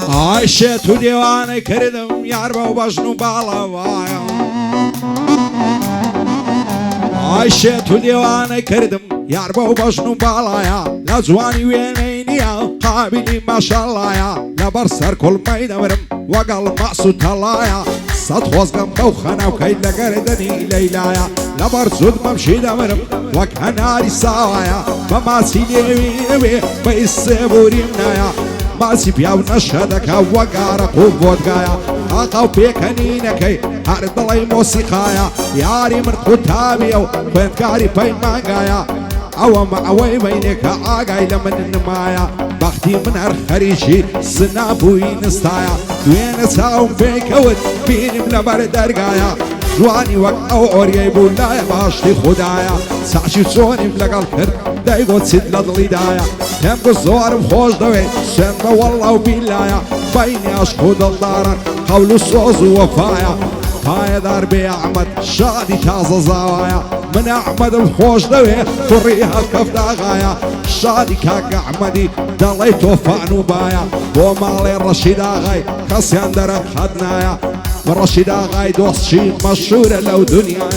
عایشه تو دیوانه کردم یار با بجنو بالا وایا عایشه تو دیوانه کردم یار با بجنو بالایا لجوانی وینینیا قابلی ماشاءالله لبر سر کل میدورم وقل مقصود تلایا صد خوزگم بوخنا و کید لگردنی لیلایا لبر زود ممشي دورم وكهناري سوايا بما سيلي وي بيسبوري منايا ما سيبياو نشهدك وقارق وفودقايا اقاو بيكنينكي هارد الله موسيقايا ياري مرت قتابيو بنتكاري بين مانقايا او معوي بينك اقاي لمن النمايا بختي من هرخريشي سنابوي نستايا وين ساوم بيكود بيني ملبر درقايا جواني وقت او اوريي بولاي باشتي خدايا سعشي صوني بلقال كرد دايقود سيد لضلي دايا تنقو الزوار بخوش دوي سنة والله وبيلايا بيني اشخود الدارن قولو الصوز ووفايا هاي داربي احمد شادي تازة زوايا من احمد بخوش دوي فريها الكف داغايا شادي كاك احمدي دالي توفى نوبايا ومالي الرشيد اغاي خسيان درق خدنايا الرشيد اغاي دوست شي مشهورة لو دنيا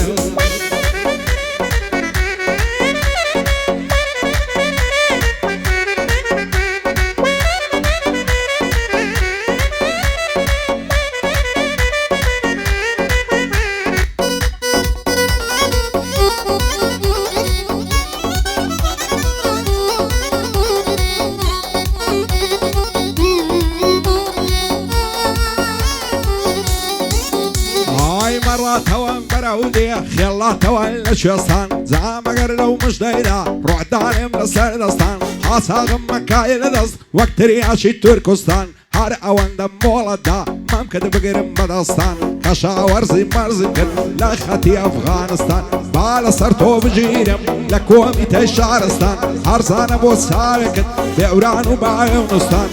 خيالات ولا شيستان زعما قرلو مش دايرة روح دالم لسر دستان حاسا غمك هاي لدست وقت رياشي تركستان هار اوان دم ولدا ممكن بقرم بدستان كشاور زي مرزن كد لخطي افغانستان بالا سرتو بجيرم لكومي تشارستان هرزان ابو ساوكت بأوران وبعيونستان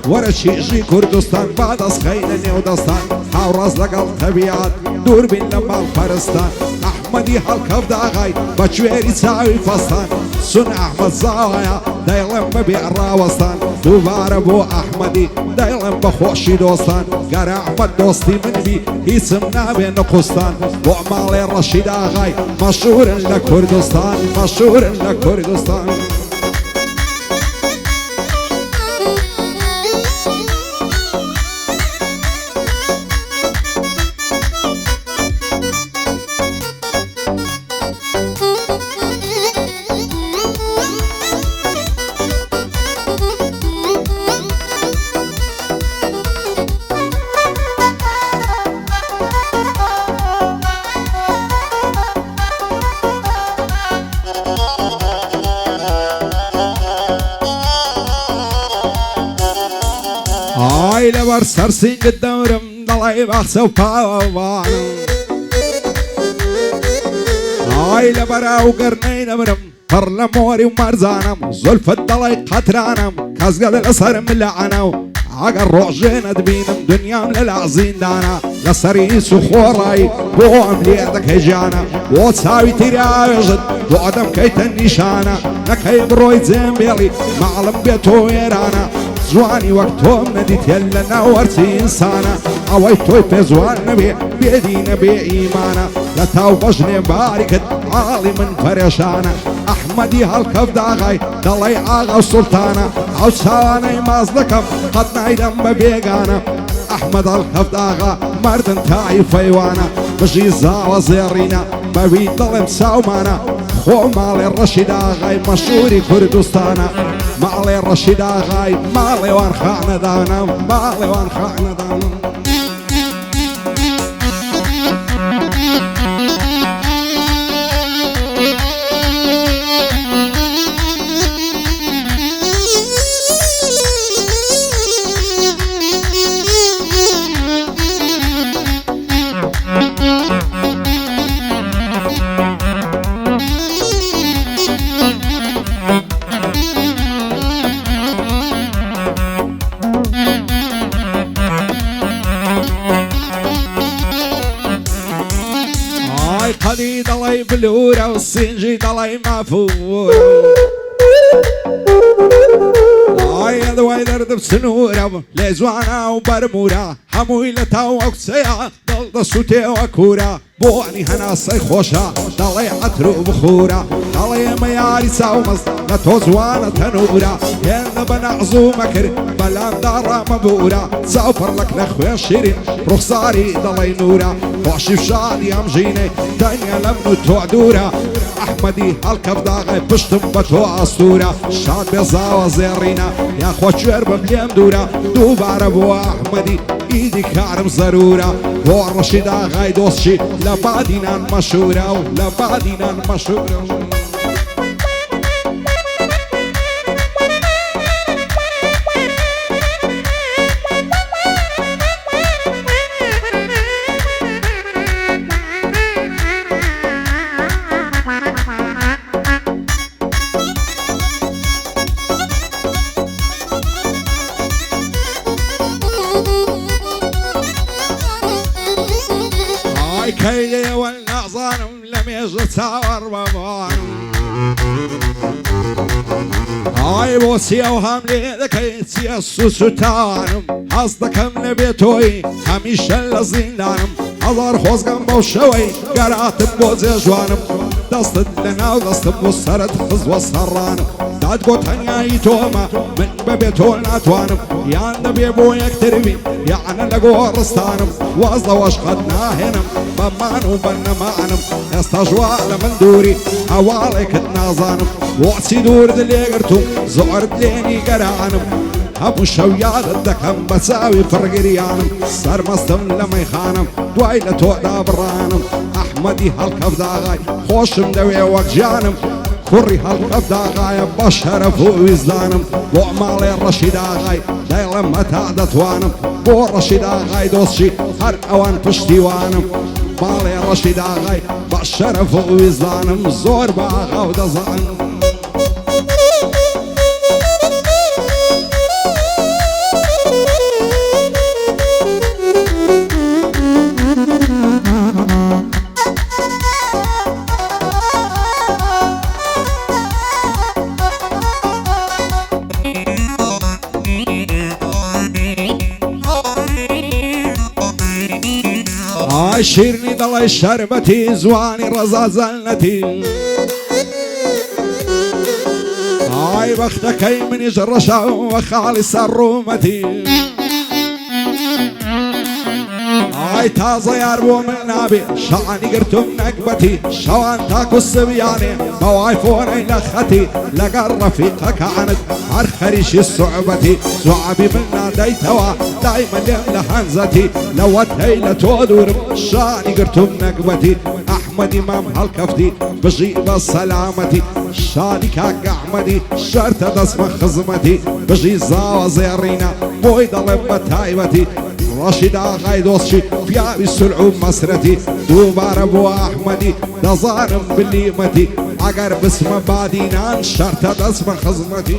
ورشيشي كردستان بعد اسخينني ودستان حورز لقل طبيعات دور بين لما الفرستان احمدي هالكف داغاي بچويري ساوي فستان سن احمد زاويا دايلم ببيع راوستان دوبار ابو احمدي دايلم بخوشي دوستان قار احمد دوستي من بي اسمنا بين قسطان وعمالي الرشيد اغاي مشهور لكردستان مشهور لكردستان عائلة برسرسين قدامرم ضلعي بخسو باوانم عائلة براو قرنين امرم فرلموري ومرزانم زلف الضلعي قطرانم كازقل الأسر ملعنم عقر روجين ادبينم دنيام للعزين دانا لسريس وخوراي بوعم ليدك هجانا وتساوي تراوجد وعدم كيت النشانة نكي برويد زنبيلي معلم بيتو يرانا زواني وقتهم نديت يلا نورتي إنسانا عويتوي في زوان نبي بيدينا بإيمانا لا توبجني باركت عالي من فرشانا أحمدي هالكف داغاي دالي آغا السلطانا عوساني مازلكم قد نايدم ببيقانا أحمد هالكف داغا مردن تاي فيوانا بجيزا وزيرينا ببيت ظلم ساومانا خو مالي الرشيد آغاي مشهوري كردستانا مالي الرشيد آغاي مالي وان خانا دانا مالي وان خانا دانا مفورة والسنجي ضلي مفورة يا ذوي درد بسنورة لزوانا وبرمورة حموي لتاوكسيا ضل صوتي وكورة بوعني هنا صيخوشة ضلي عطرو بخورة ضلي مياري ساومز لتوزوانا تنورة يا بنعزو مكر بلان دارا مبورة سافر لك نخويا شيرين رخصاري ضلي نورة وعشف شادي امجيني دنيا لمنو توعدورة احمدي هالكف داغي بشتم بتو اسطورة شاد بيزاوة زيرينا يا خو شرب بليم دورة دوباره بو احمدي ايدي كارم ضرورة بو رشيدا غاي دوستشي لبادينا مشهورة ولبادينا مشهورة كيدي والنظام لم يجتور ببانم هاي بوسيا وهملي ذكي تيسو ستانم حصدكم نبيتوي هميشه لزندانم هزار خوزقم بوشوي قراتب بوزي جوانم دست لنا ودست بوسرت خز وصرانم داد قوتنيا يتوما من ببيتو ناتوانم يان دبي بو يكتربي يعني لقو رستانم وازلا واشقدنا هنم بمانو بنمانم استجوال من دوري حواليك تنازانم وعسي دور دلي قرتو زعرت ليني قرانم ابو شويات الدكم بساوي فرقريانم سر مستم لما يخانم دويلة توعدا برانم احمدي هالكف داغاي خوش مدوي وقجانم كوري هالكف داغاي بشرف ووزدانم وعمالي الرشيد اغاي دايلا ما تعدت وانم بو الرشيد اغاي دوسشي هر اوان بشتيوانم مالي الرشيد اغاي بشرف ووزدانم زور باغا ودزانم شيرني ضل شربتي زواني رزا زلتي هاي بختك من جرشة وخالص الرومتي هاي تازة ياربو من نابي شعني قرتم نقبتي شوان تاكو السبياني موايفوني لختي لقى رفيقك عند عرخريش الصعبتي زعبي منا دايتوا دايما يملا حنزتي لو التيلة تودور شعني قرتم نقبتي احمد امام هالكفتي بجيب السلامتي شاني كاك احمدي شرطة دسم خزمتي بجي زاوة زيرينا مويدا لما تايبتي رشيد آغاي دوسشي فيابي السلعوب مسرتي دوبار ابو احمدي دظارم بالليمتي عقر باسم بادينان شرطة دسم خزمتي